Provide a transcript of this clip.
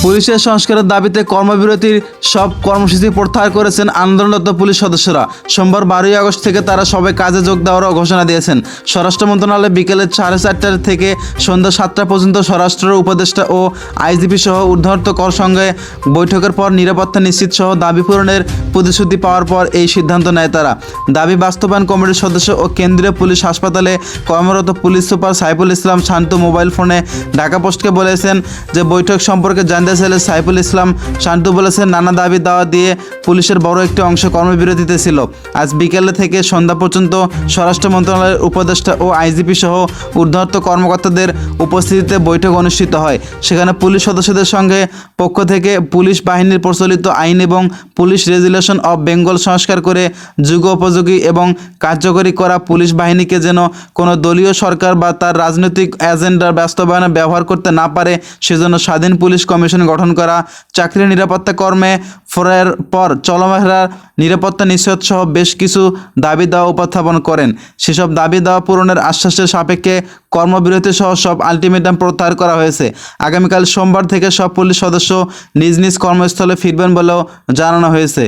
পুলিশের সংস্কারের দাবিতে কর্মবিরতির সব কর্মসূচি প্রত্যাহার করেছেন আন্দোলনরত পুলিশ সদস্যরা। সোমবার 12ই আগস্ট থেকে তারা সবাই কাজে যোগ দেওয়ারও ঘোষণা দিয়েছেন। স্বরাষ্ট্র মন্ত্রণালয়ে বিকেলে 4:30 থেকে সন্ধ্যা 7টা পর্যন্ত স্বরাষ্ট্র উপদেষ্টা ও আইজিপি সহ ঊর্ধ্বতন সঙ্গে বৈঠকের পর নিরাপত্তা নিশ্চিত সহ দাবি পূরণের প্রতিশ্রুতি পাওয়ার পর এই সিদ্ধান্ত নেয় তারা। দাবি বাস্তবায়ন কমিটির সদস্য ও কেন্দ্রীয় পুলিশ হাসপাতালে কর্মরত পুলিশ সুপার সাইফুল ইসলাম শান্ত মোবাইল ফোনে ঢাকা পোস্টকে বলেছেন যে বৈঠক সম্পর্কে জানতে চাইলে সাইফুল ইসলাম শান্তু বলেছেন, নানা দাবি দাওয়া দিয়ে পুলিশের বড় একটি অংশ কর্মবিরতিতে ছিল। আজ বিকেলে থেকে সন্ধ্যা পর্যন্ত স্বরাষ্ট্র মন্ত্রণালয়ের উপদেষ্টা ও আইজিপি সহ ঊর্ধ্বতন কর্মকর্তাদের উপস্থিতিতে বৈঠক অনুষ্ঠিত হয়। সেখানে পুলিশ সদস্যদের সঙ্গে পক্ষ থেকে পুলিশ বাহিনীর প্রচলিত আইন এবং পুলিশ রেজুলেশন অব বেঙ্গল সংস্কার করে যুগোপযোগী এবং কার্যকরী করা, পুলিশ বাহিনীকে যেন কোনো দলীয় সরকার বা তার রাজনৈতিক এজেন্ডার বাস্তবায়নে ব্যবহার করতে না পারে সেজন্য স্বাধীন পুলিশ কমিশন গঠন করা, চাকরি নিরাপত্তা কর্মে ফেরার পর চলাফেরার নিরাপত্তা নিশ্চিত সহ বেশ কিছু দাবি দেওয়া উপস্থাপন করেন। সেসব দাবি দেওয়া পূরণের আশ্বাসের সাপেক্ষে কর্মবিরতি সহ সব আলটিমেটাম প্রত্যাহার করা হয়েছে। আগামীকাল সোমবার থেকে সব পুলিশ সদস্য নিজ নিজ কর্মস্থলে ফিরবেন বলেও জানানো হয়েছে।